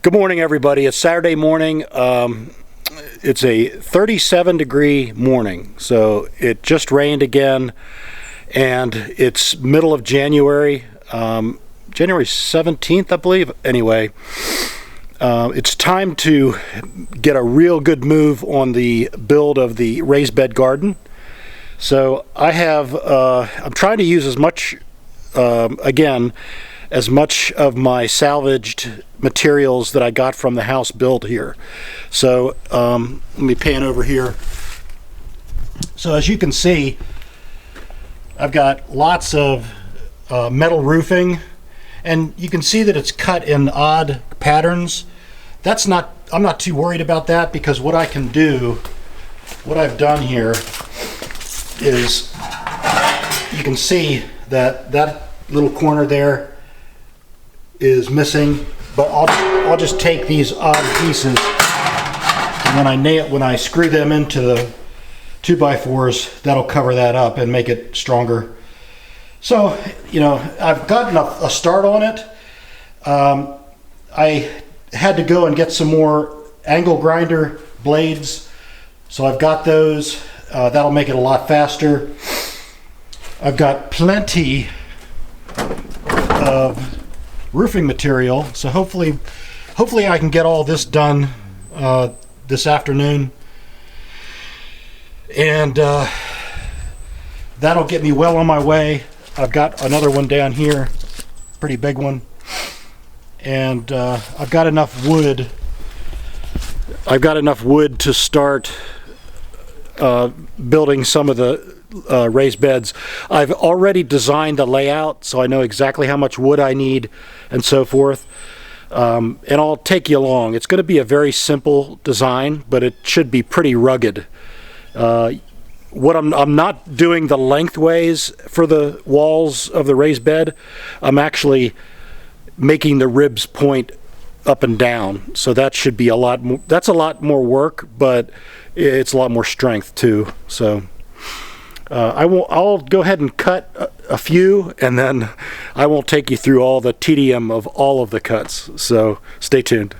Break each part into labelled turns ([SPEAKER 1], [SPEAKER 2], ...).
[SPEAKER 1] Good morning, everybody. It's Saturday morning. It's a 37-degree morning, so it just rained again, and it's middle of January, January 17th, I believe. Anyway, it's time to get a real good move on the build of the raised bed garden. So I'm trying to use as much, as much of my salvaged materials that I got from the house built here. So let me pan over here. So as you can see, I've got lots of metal roofing, and you can see that it's cut in odd patterns. I'm not too worried about that, because what I can do, what I've done here is, you can see that that little corner there is missing, but I'll just take these odd pieces, and when I screw them into the 2x4s, that'll cover that up and make it stronger. So, I've gotten a start on it. I had to go and get some more angle grinder blades, so I've got those. That'll make it a lot faster. I've got plenty of roofing material, so hopefully I can get all this done this afternoon, and that'll get me well on my way. I've got another one down here, pretty big one, and I've got enough wood to start building some of the raised beds. I've already designed the layout, so I know exactly how much wood I need and so forth, and I'll take you along. It's going to be a very simple design, but it should be pretty rugged. I'm not doing the lengthways for the walls of the raised bed. I'm actually making the ribs point up and down, so that should be that's a lot more work, but it's a lot more strength too. So I'll go ahead and cut a few, and then I won't take you through all the tedium of all of the cuts. So stay tuned.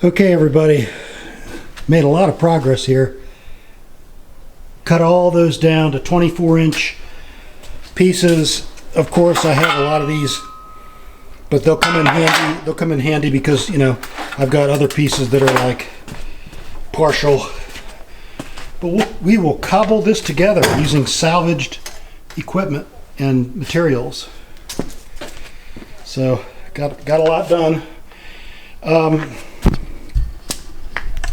[SPEAKER 1] Okay, everybody, made a lot of progress here. Cut all those down to 24-inch pieces. Of course, I have a lot of these, but they'll come in handy. They'll come in handy because, I've got other pieces that are like partial. But we will cobble this together using salvaged equipment and materials. So got a lot done.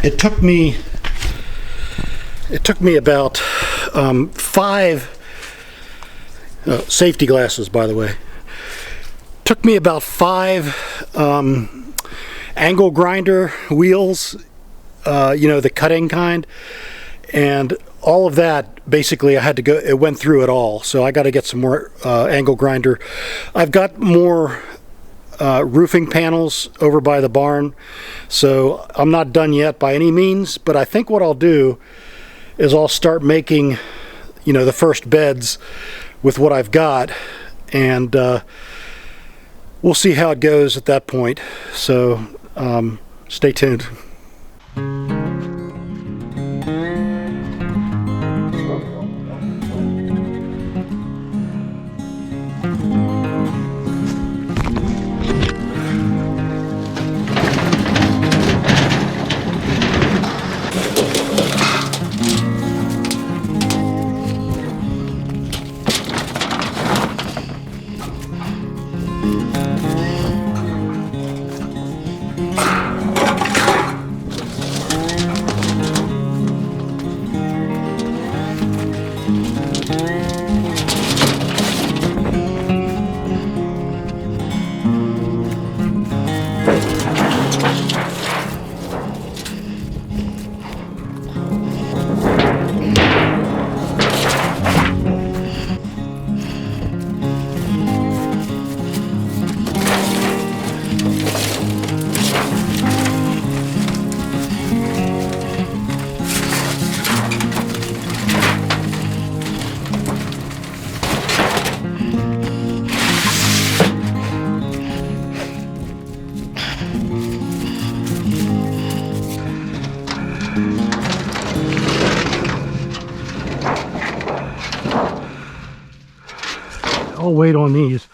[SPEAKER 1] It took me about 5 safety glasses, by the way. Took me about 5 angle grinder wheels, the cutting kind, and all of that. Basically, I had to go. It went through it all, so I got to get some more angle grinder. I've got more roofing panels over by the barn, so I'm not done yet by any means, but I think what I'll do is I'll start making the first beds with what I've got, and we'll see how it goes at that point. So stay tuned. I'll wait on these.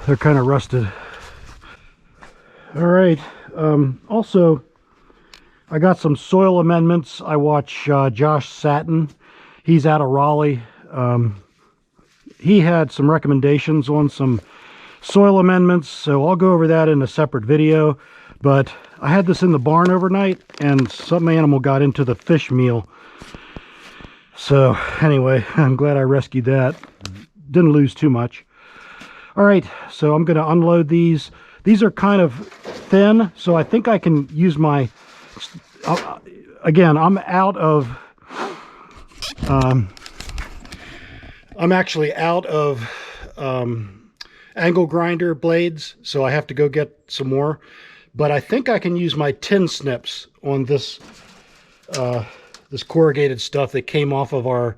[SPEAKER 1] They're kind of rusted. All right. Also, I got some soil amendments. I watch Josh Satin. He's out of Raleigh. He had some recommendations on some soil amendments, so I'll go over that in a separate video. But I had this in the barn overnight, and some animal got into the fish meal. So anyway, I'm glad I rescued that. Didn't lose too much. All right, so I'm going to unload these. These are kind of thin, so I think I can use my... again, I'm out of... I'm actually out of angle grinder blades, so I have to go get some more. But I think I can use my tin snips on this this corrugated stuff that came off of our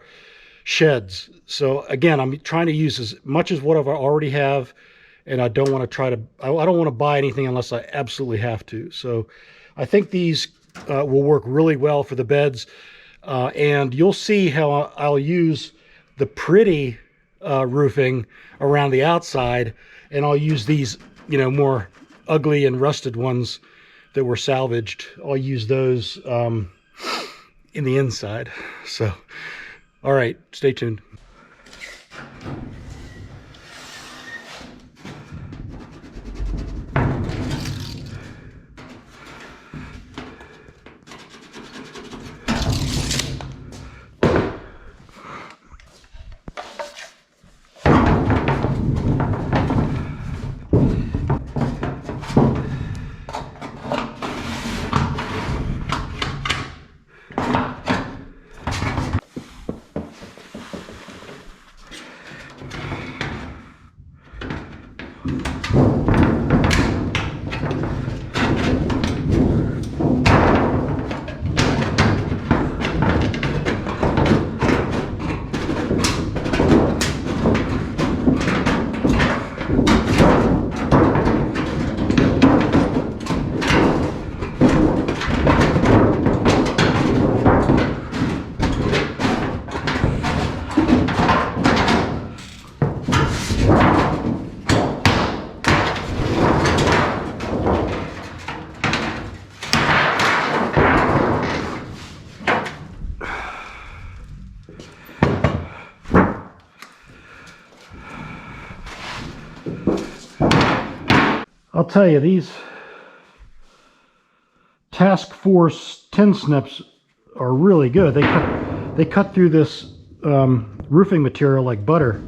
[SPEAKER 1] sheds. So again, I'm trying to use as much as what I already have, and I don't want to try to, I don't want to buy anything unless I absolutely have to. So I think these will work really well for the beds, and you'll see how I'll use the pretty roofing around the outside, and I'll use these, you know, more ugly and rusted ones that were salvaged. I'll use those in the inside. So, all right, stay tuned. I'll tell you, these Task Force tin snips are really good. They cut through this roofing material like butter.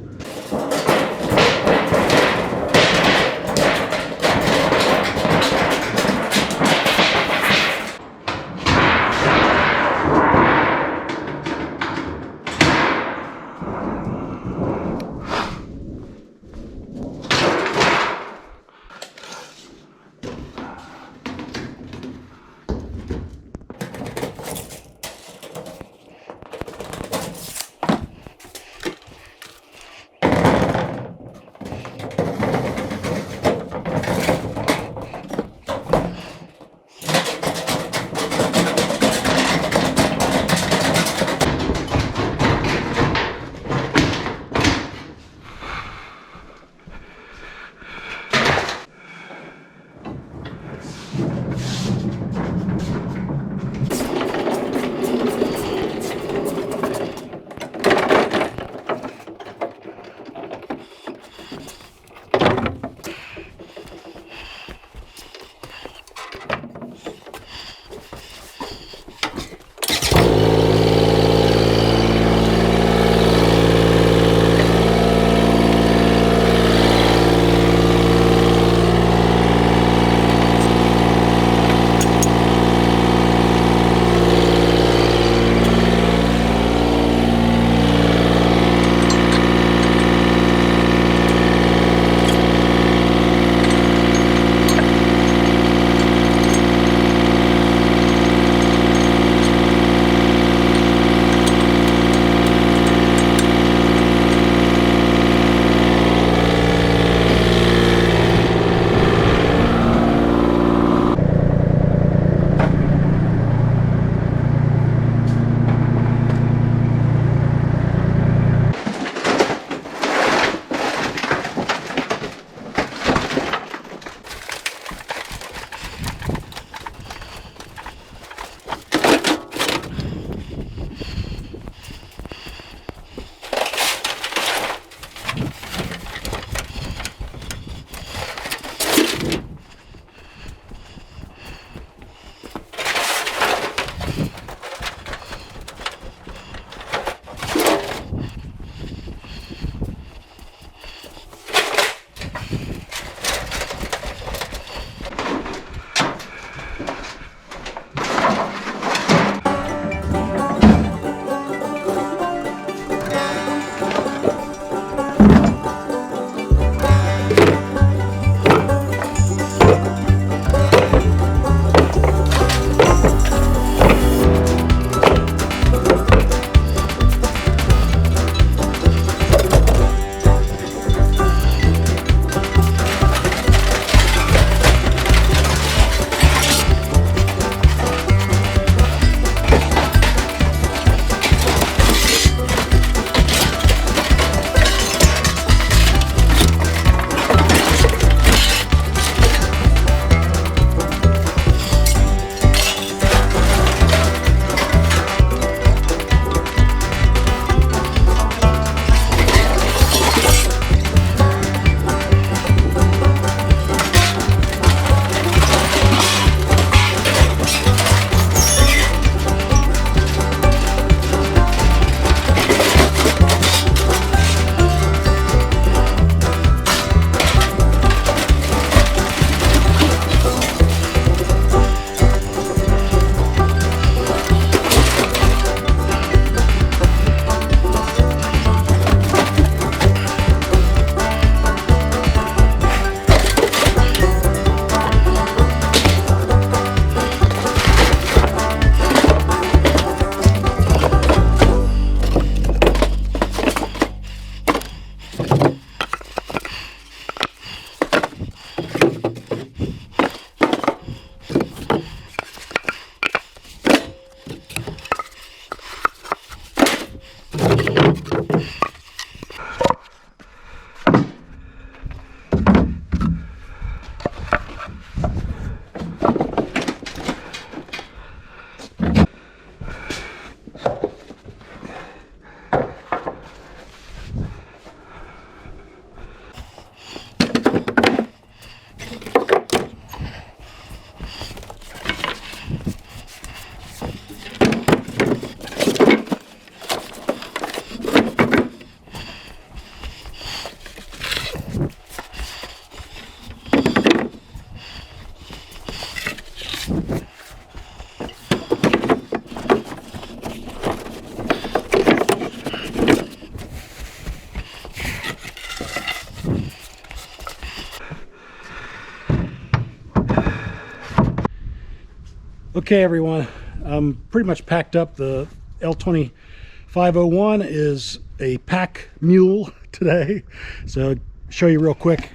[SPEAKER 1] Okay, everyone, I'm pretty much packed up. The L2501 is a pack mule today. So show you real quick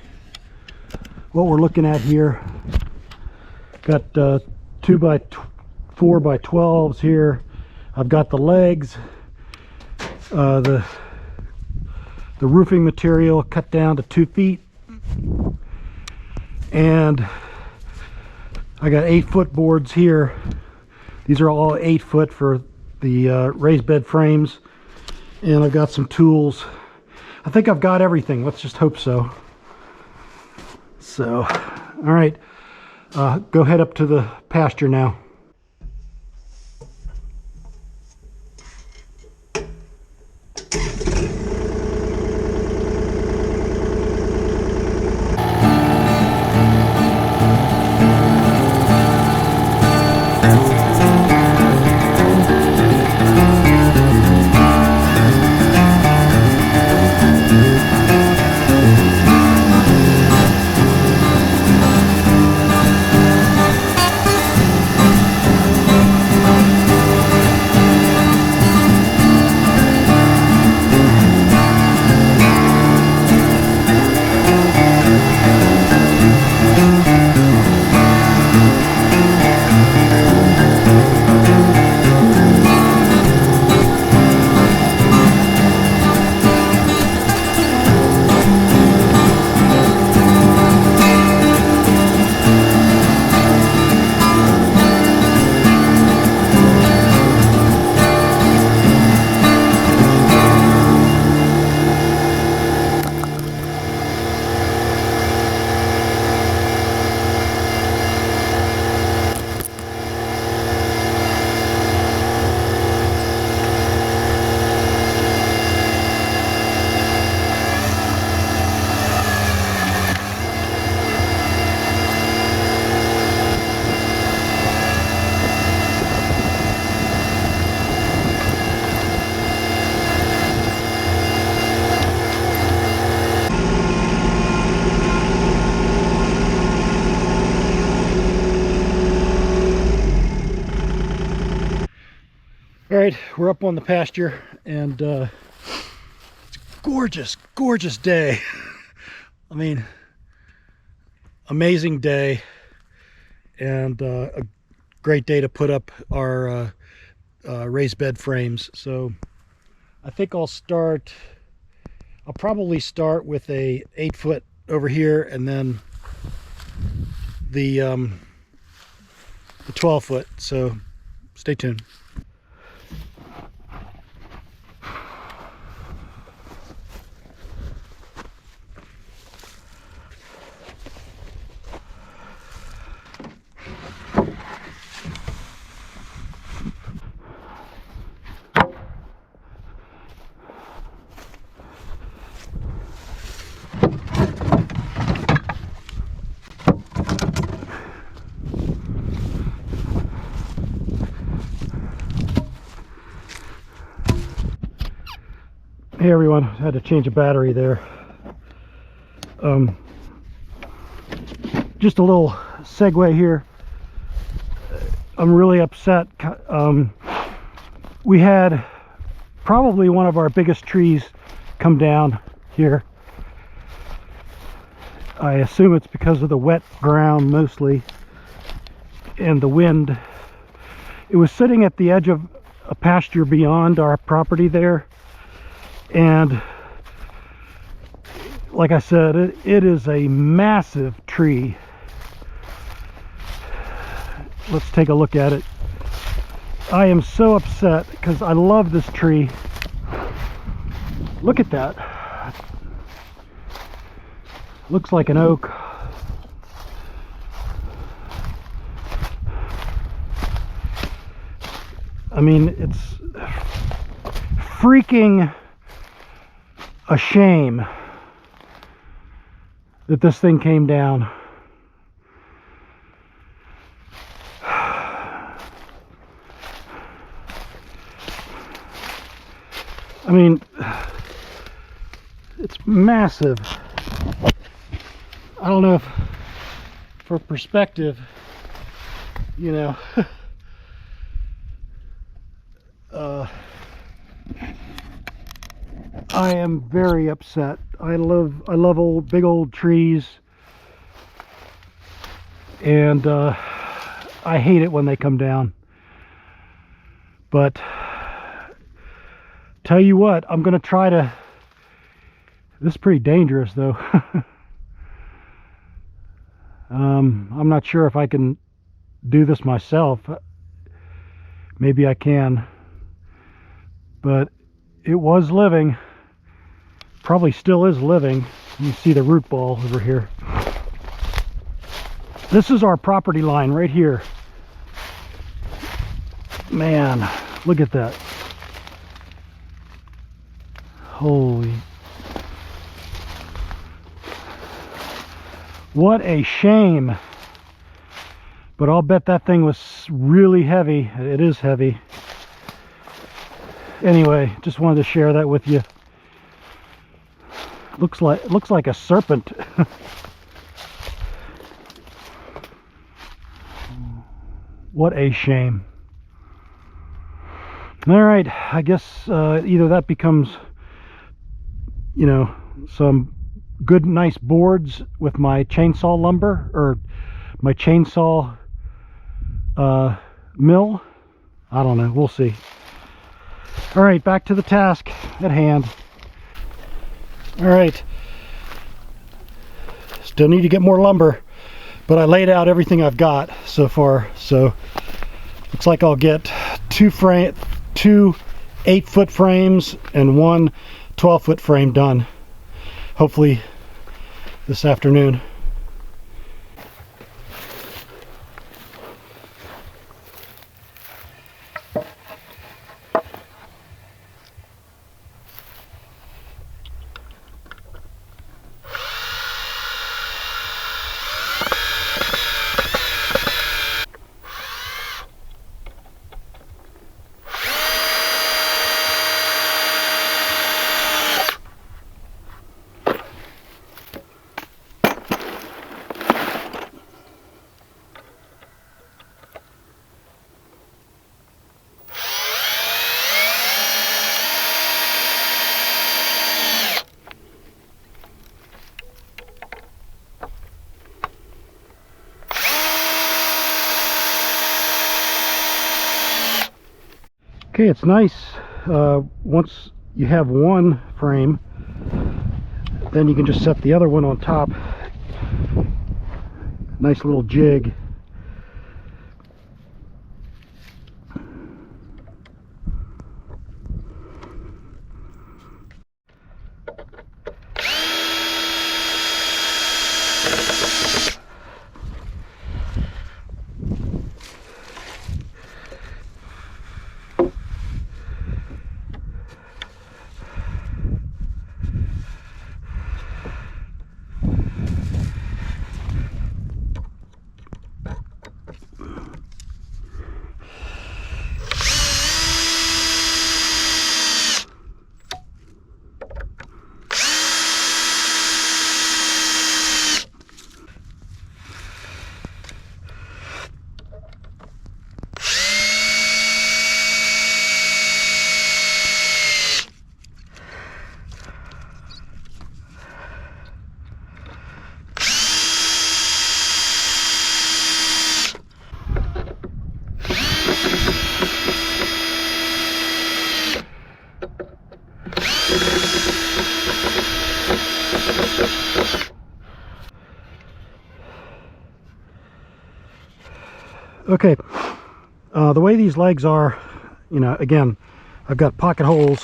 [SPEAKER 1] what we're looking at here. Got 2 by 4 by 12s here. I've got the legs, the roofing material cut down to 2 feet, and I got 8-foot boards here. These are all 8 foot for the raised bed frames, and I've got some tools. I think I've got everything. Let's just hope so. So, all right, go head up to the pasture now. All right, we're up on the pasture, and it's a gorgeous, gorgeous day. I mean, amazing day, and a great day to put up our raised bed frames. So I think I'll probably start with a 8-foot over here, and then the 12-foot. So stay tuned. Hey everyone, I had to change a battery there. Just a little segue here. I'm really upset. We had probably one of our biggest trees come down here. I assume it's because of the wet ground mostly and the wind. It was sitting at the edge of a pasture beyond our property there. And like I said, it is a massive tree. Let's take a look at it. I am so upset because I love this tree. Look at that. Looks like an oak. I mean, it's freaking a shame that this thing came down. I mean, it's massive. I don't know if, for perspective, you know, I am very upset. I love old big old trees, and I hate it when they come down. But tell you what, I'm gonna try to. This is pretty dangerous, though. I'm not sure if I can do this myself. Maybe I can, but it was living. Probably still is living. You see the root ball over here. This is our property line right here. Man, look at that. Holy. What a shame. But I'll bet that thing was really heavy. It is heavy. Anyway, just wanted to share that with you. Looks like a serpent. What a shame. All right, I guess either that becomes, you know, some good nice boards with my chainsaw lumber, or my chainsaw mill. I don't know, we'll see. All right, back to the task at hand. All right, still need to get more lumber, but I laid out everything I've got so far, so looks like I'll get two 8-foot frames and one 12-foot frame done, hopefully this afternoon. Okay, it's nice once you have one frame, then you can just set the other one on top. Nice little jig. Okay, the way these legs are, you know, again, I've got pocket hole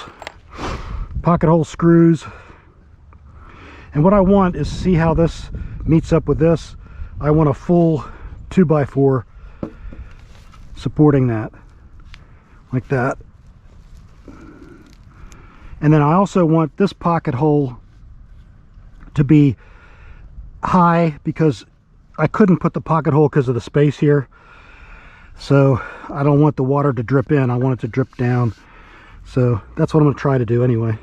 [SPEAKER 1] screws, and what I want is see how this meets up with this. I want a full 2x4 supporting that, like that. And then I also want this pocket hole to be high, because I couldn't put the pocket hole because of the space here. So I don't want the water to drip in, I want it to drip down. So that's what I'm going to try to do anyway.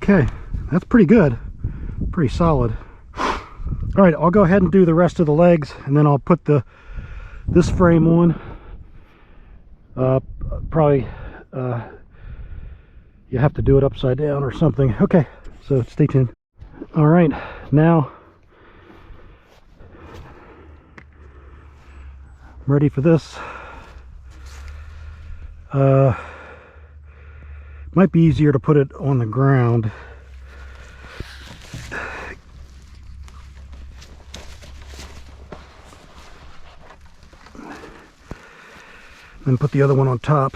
[SPEAKER 1] Okay, that's pretty good, pretty solid. All right, I'll go ahead and do the rest of the legs, and then I'll put this frame on. Probably you have to do it upside down or something. Okay, so stay tuned. All right, now I'm ready for this. Might be easier to put it on the ground. And put the other one on top.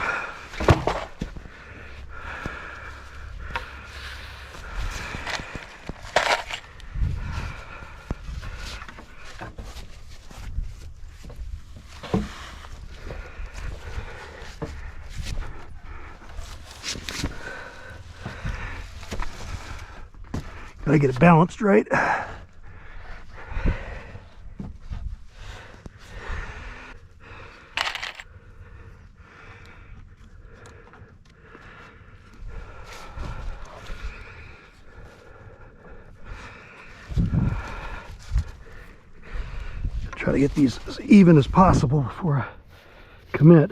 [SPEAKER 1] Gotta get it balanced right. Try to get these as even as possible before I commit.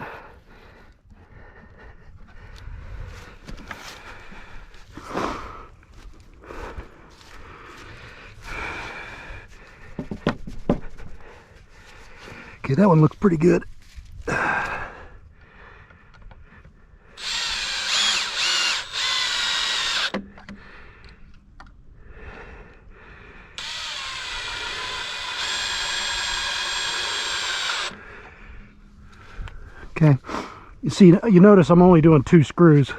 [SPEAKER 1] Okay, that one looks pretty good. Okay, you notice I'm only doing 2 screws.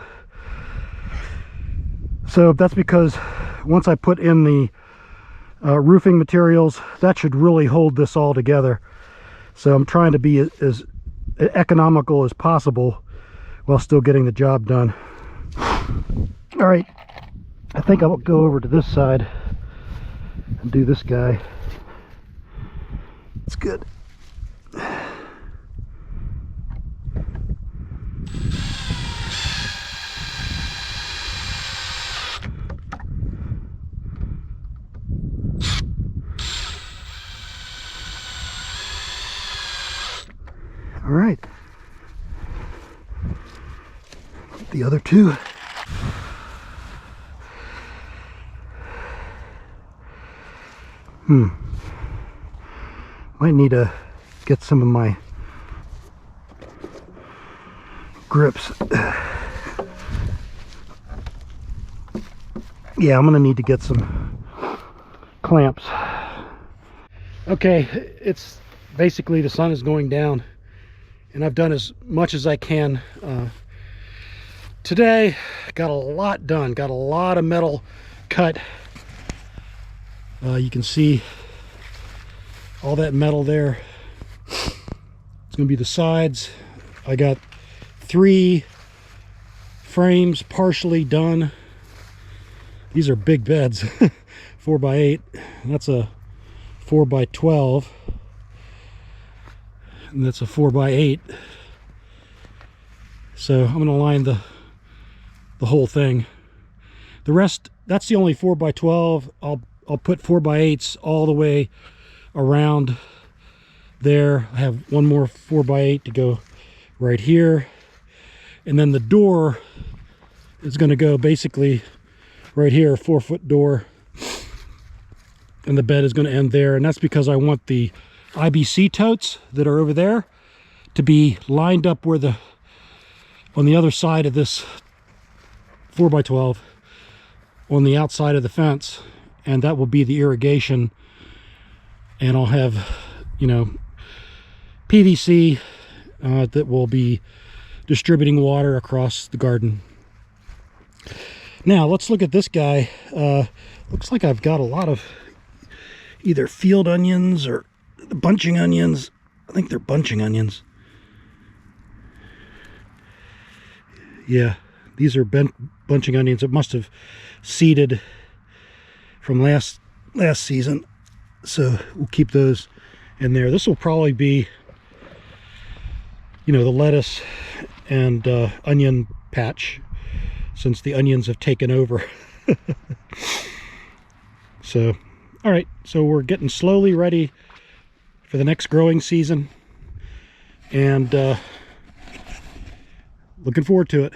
[SPEAKER 1] So that's because once I put in the roofing materials, that should really hold this all together. So I'm trying to be as economical as possible while still getting the job done. All right, I think I'll go over to this side and do this guy. It's good. All right, the other 2. Might need to get some of my grips. Yeah, I'm gonna need to get some clamps. Okay, it's basically the sun is going down, and I've done as much as I can today. Got a lot done, got a lot of metal cut. You can see all that metal there. It's gonna be the sides. I got 3 frames partially done. These are big beds. 4x8. That's a 4x12. And that's a 4x8. So I'm gonna line the whole thing. The rest, that's the only 4x12. I'll put 4x8s all the way around there. I have one more 4x8 to go right here, and then the door is going to go basically right here, 4-foot door, and the bed is going to end there. And that's because I want the IBC totes that are over there to be lined up where on the other side of this 4x12 on the outside of the fence, and that will be the irrigation. And I'll have, you know, PVC that will be distributing water across the garden. Now let's look at this guy. Looks like I've got a lot of either field onions or bunching onions. I think they're bunching onions. Yeah, these are bunching onions. It must have seeded from last season, so we'll keep those in there. This will probably be, you know, the lettuce and onion patch, since the onions have taken over. So, all right, so we're getting slowly ready for the next growing season, and looking forward to it.